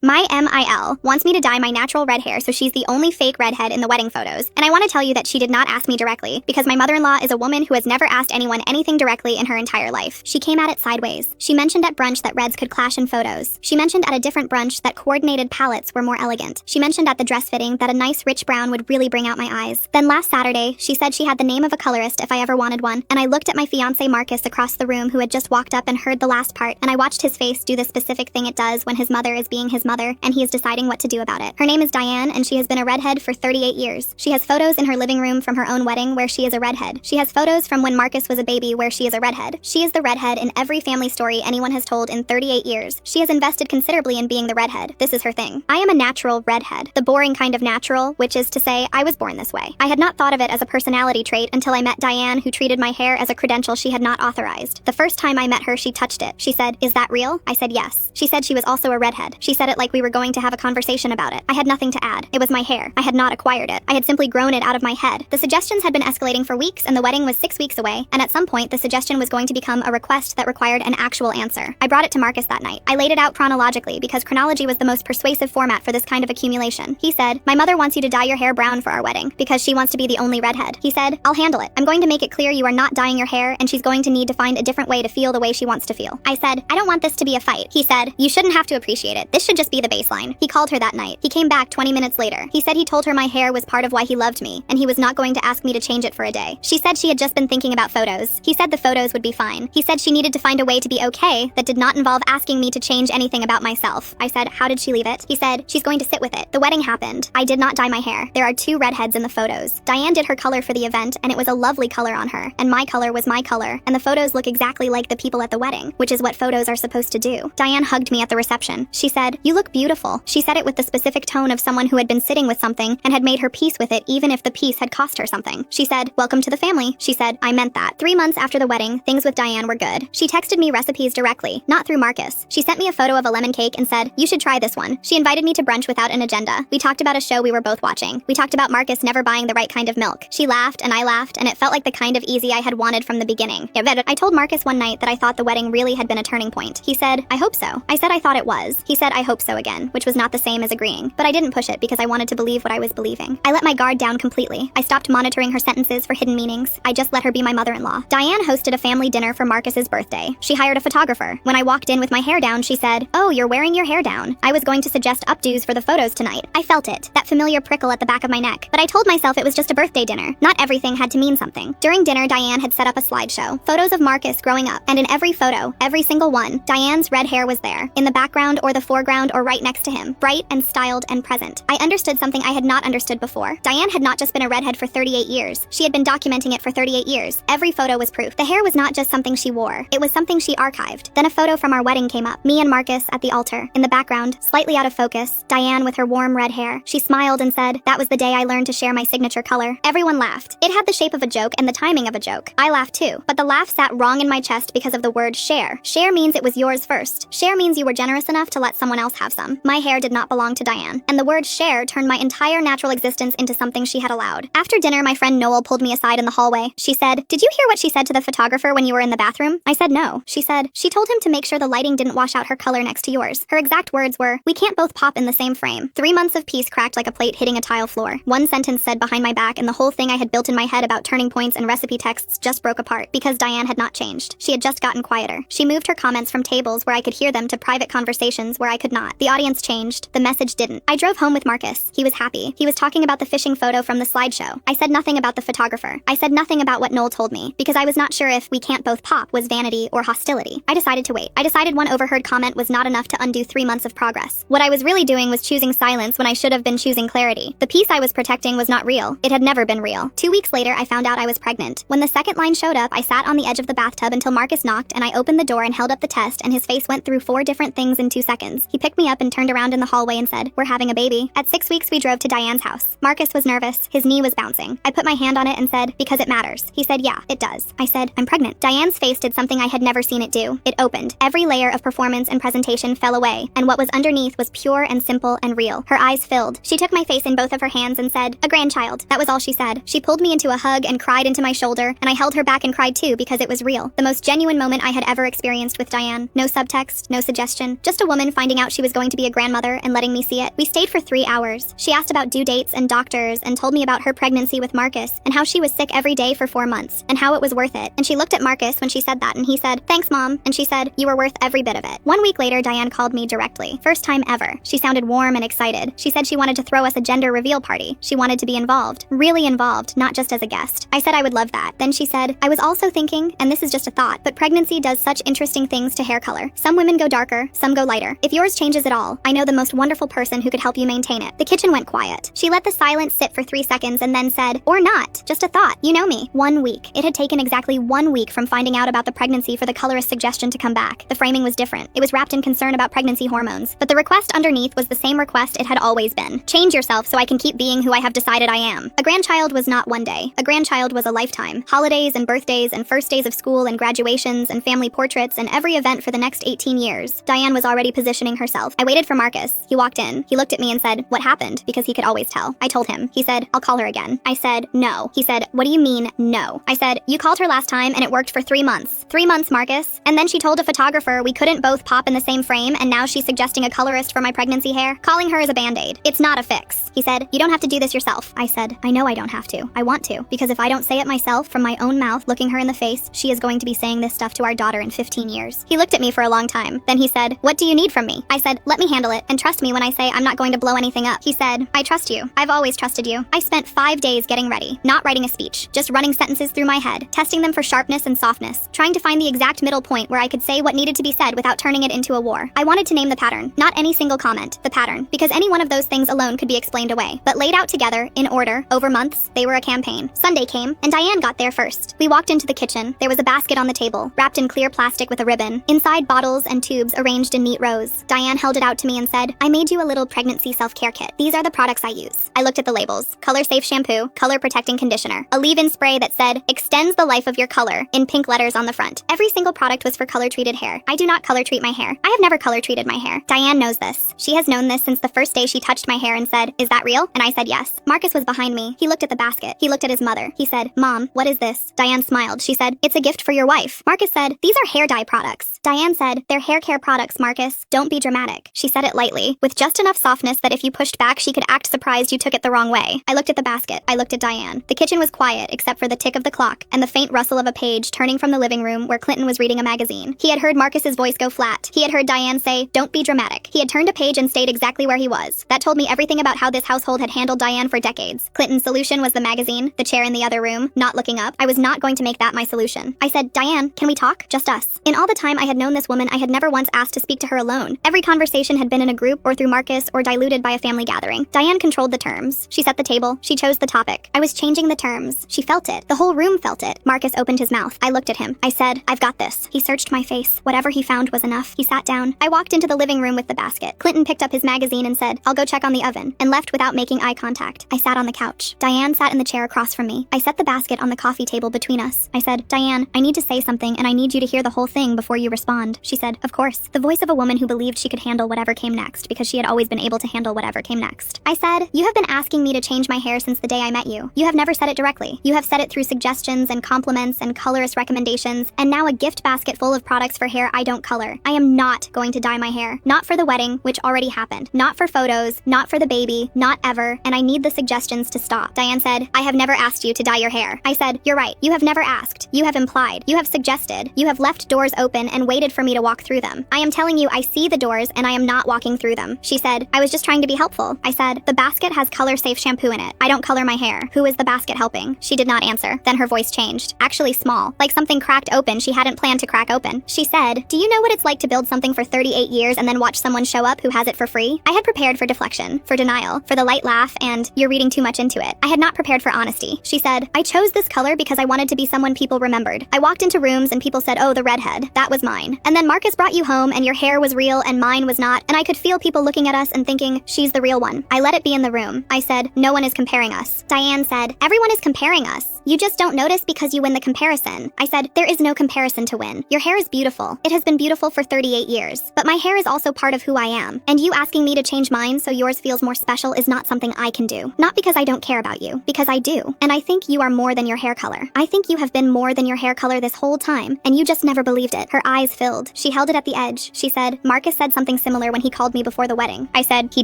My MIL wants me to dye my natural red hair so she's the only fake redhead in the wedding photos. And I want to tell you that she did not ask me directly, because my mother-in-law is a woman who has never asked anyone anything directly in her entire life. She came at it sideways. She mentioned at brunch that reds could clash in photos. She mentioned at a different brunch that coordinated palettes were more elegant. She mentioned at the dress fitting that a nice rich brown would really bring out my eyes. Then last Saturday, she said she had the name of a colorist if I ever wanted one, and I looked at my fiancé Marcus across the room who had just walked up and heard the last part, and I watched his face do the specific thing it does when his mother is being his mother, and he is deciding what to do about it. Her name is Diane, and she has been a redhead for 38 years. She has photos in her living room from her own wedding where she is a redhead. She has photos from when Marcus was a baby where she is a redhead. She is the redhead in every family story anyone has told in 38 years. She has invested considerably in being the redhead. This is her thing. I am a natural redhead. The boring kind of natural, which is to say, I was born this way. I had not thought of it as a personality trait until I met Diane, who treated my hair as a credential she had not authorized. The first time I met her, she touched it. She said, "Is that real?" I said yes. She said she was also a redhead. She said it like we were going to have a conversation about it. I had nothing to add. It was my hair. I had not acquired it. I had simply grown it out of my head. The suggestions had been escalating for weeks, and the wedding was 6 weeks away, and at some point the suggestion was going to become a request that required an actual answer. I brought it to Marcus that night. I laid it out chronologically because chronology was the most persuasive format for this kind of accumulation. He said, "My mother wants you to dye your hair brown for our wedding because she wants to be the only redhead." He said, "I'll handle it. I'm going to make it clear you are not dyeing your hair, and she's going to need to find a different way to feel the way she wants to feel." I said, "I don't want this to be a fight." He said, "You shouldn't have to appreciate it. This should just be the baseline." He called her that night. He came back 20 minutes later. He said he told her my hair was part of why he loved me, and he was not going to ask me to change it for a day. She said she had just been thinking about photos. He said the photos would be fine. He said she needed to find a way to be okay that did not involve asking me to change anything about myself. I said, "How did she leave it?" He said, "She's going to sit with it." The wedding happened. I did not dye my hair. There are 2 redheads in the photos. Diane did her color for the event, and it was a lovely color on her, and my color was my color, and the photos look exactly like the people at the wedding, which is what photos are supposed to do. Diane hugged me at the reception. She said, "You look beautiful." She said it with the specific tone of someone who had been sitting with something and had made her peace with it even if the peace had cost her something. She said, "Welcome to the family." She said, I meant that. 3 months after the wedding, things with Diane were good. She texted me recipes directly, not through Marcus. She sent me a photo of a lemon cake and said, "You should try this one." She invited me to brunch without an agenda. We talked about a show we were both watching. We talked about Marcus never buying the right kind of milk. She laughed and I laughed, and it felt like the kind of easy I had wanted from the beginning. I told Marcus one night that I thought the wedding really had been a turning point. He said, "I hope so." I said I thought it was. He said I hope so again, which was not the same as agreeing, but I didn't push it because I wanted to believe what I was believing. I let my guard down completely. I stopped monitoring her sentences for hidden meanings. I just let her be my mother-in-law. Diane hosted a family dinner for Marcus's birthday. She hired a photographer. When I walked in with my hair down, she said, "Oh, you're wearing your hair down. I was going to suggest updos for the photos tonight." I felt it, that familiar prickle at the back of my neck, but I told myself it was just a birthday dinner. Not everything had to mean something. During dinner, Diane had set up a slideshow, photos of Marcus growing up, and in every photo, every single one, Diane's red hair was there, in the background or the foreground or right next to him, bright and styled and present. I understood something I had not understood before. Diane had not just been a redhead for 38 years. She had been documenting it for 38 years. Every photo was proof. The hair was not just something she wore. It was something she archived. Then a photo from our wedding came up. Me and Marcus at the altar. In the background, slightly out of focus, Diane with her warm red hair. She smiled and said, "That was the day I learned to share my signature color." Everyone laughed. It had the shape of a joke and the timing of a joke. I laughed too, but the laugh sat wrong in my chest because of the word share. Share means it was yours first. Share means you were generous enough to let someone else have some. My hair did not belong to Diane, and the word share turned my entire natural existence into something she had allowed. After dinner, my friend Noel pulled me aside in the hallway. She said, "Did you hear what she said to the photographer when you were in the bathroom?" I said no. She said, "She told him to make sure the lighting didn't wash out her color next to yours." Her exact words were, "We can't both pop in the same frame." 3 months of peace cracked like a plate hitting a tile floor. One sentence said behind my back, and the whole thing I had built in my head about turning points and recipe texts just broke apart because Diane had not changed. She had just gotten quieter. She moved her comments from tables where I could hear them to private conversations where I could not. The audience changed. The message didn't. I drove home with Marcus. He was happy. He was talking about the fishing photo from the slideshow. I said nothing about the photographer. I said nothing about what Noel told me because I was not sure if "we can't both pop" was vanity or hostility. I decided to wait. I decided one overheard comment was not enough to undo 3 months of progress. What I was really doing was choosing silence when I should have been choosing clarity. The peace I was protecting was not real. It had never been real. 2 weeks later, I found out I was pregnant. When the second line showed up, I sat on the edge of the bathtub until Marcus knocked, and I opened the door and held up the test, and his face went through 4 different things in 2 seconds. He picked me up and turned around in the hallway and said, "We're having a baby." At 6 weeks, we drove to Diane's house. Marcus was nervous. His knee was bouncing. I put my hand on it and said, "Because it matters." He said, "Yeah, it does." I said, "I'm pregnant." Diane's face did something I had never seen it do. It opened. Every layer of performance and presentation fell away, and what was underneath was pure and simple and real. Her eyes filled. She took my face in both of her hands and said, "A grandchild." That was all she said. She pulled me into a hug and cried into my shoulder, and I held her back and cried too because it was real. The most genuine moment I had ever experienced with Diane. No subtext, no suggestion, just a woman finding out she was going to be a grandmother and letting me see it. We stayed for 3 hours. She asked about due dates and doctors and told me about her pregnancy with Marcus and how she was sick every day for 4 months and how it was worth it. And she looked at Marcus when she said that and he said, "Thanks, Mom." And she said, "You were worth every bit of it." 1 week later, Diane called me directly. First time ever. She sounded warm and excited. She said she wanted to throw us a gender reveal party. She wanted to be involved. Really involved, not just as a guest. I said I would love that. Then she said, "I was also thinking, and this is just a thought, but pregnancy does such interesting things to hair color. Some women go darker, some go lighter. If yours changes at all, I know the most wonderful person who could help you maintain it." The kitchen went quiet. She let the silence sit for 3 seconds and then said, "Or not, just a thought. You know me." 1 week. It had taken exactly 1 week from finding out about the pregnancy for the colorist suggestion to come back. The framing was different. It was wrapped in concern about pregnancy hormones. But the request underneath was the same request it had always been. Change yourself so I can keep being who I have decided I am. A grandchild was not one day. A grandchild was a lifetime. Holidays and birthdays and first days of school and graduations and family portraits and every event for the next 18 years. Diane was already positioning herself. I waited for Marcus. He walked in. He looked at me and said, "What happened?" Because he could always tell. I told him. He said, "I'll call her again." I said, "No." He said, "What do you mean, no?" I said, "You called her last time and it worked for 3 months. 3 months, Marcus. And then she told a photographer we couldn't both pop in the same frame and now she's suggesting a colorist for my pregnancy hair. Calling her is a band-aid. It's not a fix." He said, "You don't have to do this yourself." I said, "I know I don't have to. I want to. Because if I don't say it myself from my own mouth looking her in the face, she is going to be saying this stuff to our daughter in 15 years. He looked at me for a long time. Then he said, "What do you need from me?" I said, "Let me handle it and trust me when I say I'm not going to blow anything up." He said, "I trust you. I've always trusted you." I spent 5 days getting ready, not writing a speech, just running sentences through my head, testing them for sharpness and softness, trying to find the exact middle point where I could say what needed to be said without turning it into a war. I wanted to name the pattern, not any single comment, the pattern, because any one of those things alone could be explained away. But laid out together, in order, over months, they were a campaign. Sunday came, and Diane got there first. We walked into the kitchen. There was a basket on the table, wrapped in clear plastic with a ribbon. Inside, bottles and tubes arranged in neat rows. Diane held it out to me and said, "I made you a little pregnancy self-care kit. These are the products I use." I looked at the labels. Color-safe shampoo, color-protecting conditioner, a leave-in spray that said, "Extends the life of your color," in pink letters on the front. Every single product was for color-treated hair. I do not color-treat my hair. I have never color-treated my hair. Diane knows this. She has known this since the first day she touched my hair and said, "Is that real?" And I said yes. Marcus was behind me. He looked at the basket. He looked at his mother. He said, "Mom, what is this?" Diane smiled. She said, "It's a gift for your wife." Marcus said, "These are hair dye products." Diane said, "They're hair care products, Marcus. Don't be dramatic." She said it lightly, with just enough softness that if you pushed back, she could act surprised you took it the wrong way. I looked at the basket. I looked at Diane. The kitchen was quiet except for the tick of the clock and the faint rustle of a page turning from the living room where Clinton was reading a magazine. He had heard Marcus's voice go flat. He had heard Diane say, "Don't be dramatic." He had turned a page and stayed exactly where he was. That told me everything about how this household had handled Diane for decades. Clinton's solution was the magazine, the chair in the other room, not looking up. I was not going to make that my solution. I said, "Diane, can we talk? Just us." In all the time I had known this woman, I had never once asked to speak to her alone. Every conversation had been in a group or through Marcus or diluted by a family gathering. Diane controlled the terms. She set the table. She chose the topic. I was changing the terms. She felt it. The whole room felt it. Marcus opened his mouth. I looked at him. I said, "I've got this." He searched my face. Whatever he found was enough. He sat down. I walked into the living room with the basket. Clinton picked up his magazine and said, "I'll go check on the oven," and left without making eye contact. I sat on the couch. Diane sat in the chair across from me. I set the basket on the coffee table between us. I said, "Diane, I need to say something and I need you to hear the whole thing before you respond." She said, "Of course." The voice of a woman who believed she could handle whatever came next because she had always been able to handle whatever came next. I said, "You have been asking me to change my hair since the day I met you. You have never said it directly. You have said it through suggestions and compliments and colorist recommendations, and now a gift basket full of products for hair I don't color. I am not going to dye my hair. Not for the wedding, which already happened. Not for photos, not for the baby, not ever, and I need the suggestions to stop." Diane said, "I have never asked you to dye your hair." I said, "You're right. You have never asked. You have implied. You have suggested. You have left doors open and waited for me to walk through them. I am telling you I see the doors and I am not walking through them." She said, "I was just trying to be helpful." I said, "The basket has color-safe shampoo in it. I don't color my hair. Who is the basket helping?" She did not answer. Then her voice changed. Actually small, like something cracked open she hadn't planned to crack open. She said, "Do you know what it's like to build something for 38 years and then watch someone show up who has it for free?" I had prepared for deflection, for denial, for the light laugh, and "You're reading too much into it." I had not prepared for honesty. She said, "I chose this color because I wanted to be someone people remembered. I walked into rooms and people said, 'Oh, the redhead. That was mine.' And then Marcus brought you home and your hair was real and mine was not, and I could feel people looking at us and thinking, 'She's the real one.' I let it be in the room. I said, 'No one is comparing us.' Diane said, 'Everyone is comparing us.' "You just don't notice because you win the comparison." I said, "There is no comparison to win. Your hair is beautiful. It has been beautiful for 38 years. But my hair is also part of who I am. And you asking me to change mine so yours feels more special is not something I can do. Not because I don't care about you, because I do. And I think you are more than your hair color. I think you have been more than your hair color this whole time, and you just never believed it." Her eyes filled. She held it at the edge. She said, "Marcus said something similar when he called me before the wedding." I said, "He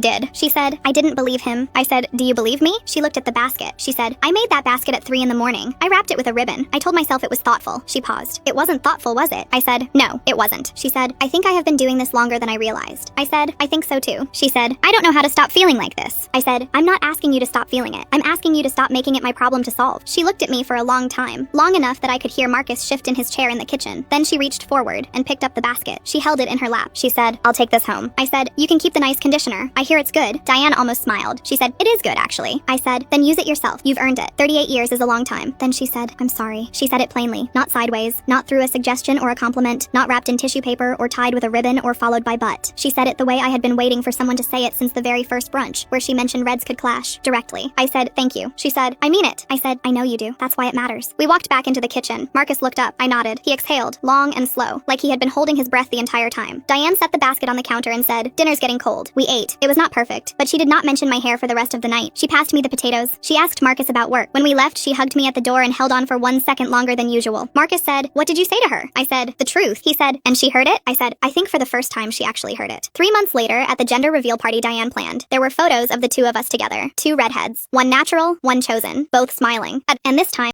did." She said, "I didn't believe him." I said, "Do you believe me?" She looked at the basket. She said, "I made that basket at 3 in the morning. I wrapped it with a ribbon. I told myself it was thoughtful." She paused. "It wasn't thoughtful, was it?" I said, "No, it wasn't." She said, "I think I have been doing this longer than I realized." I said, "I think so too." She said, "I don't know how to stop feeling like this." I said, "I'm not asking you to stop feeling it. I'm asking you to stop making it my problem to solve." She looked at me for a long time, long enough that I could hear Marcus shift in his chair in the kitchen. Then she reached forward and picked up the basket. She held it in her lap. She said, "I'll take this home." I said, "You can keep the nice conditioner. I hear it's good." Diane almost smiled. She said, "It is good, actually." I said, "Then use it yourself. You've earned it. 38 years is a long time." Then she said, "I'm sorry." She said it plainly, not sideways, not through a suggestion or a compliment, not wrapped in tissue paper or tied with a ribbon or followed by but. She said it the way I had been waiting for someone to say it since the very first brunch, where she mentioned reds could clash, directly. I said, "Thank you." She said, "I mean it." I said, "I know you do. That's why it matters." We walked back into the kitchen. Marcus looked up. I nodded. He exhaled, long and slow, like he had been holding his breath the entire time. Diane set the basket on the counter and said, "Dinner's getting cold." We ate. It was not perfect, but she did not mention my hair for the rest of the night. She passed me the potatoes. She asked Marcus about work. When we left, she hugged me at the door and held on for 1 second longer than usual. Marcus said, "What did you say to her?" I said, "The truth." He said, "And she heard it?" I said, "I think for the first time she actually heard it." 3 months later, at the gender reveal party Diane planned, there were photos of the two of us together. 2 redheads. One natural, one chosen. Both smiling. And this time,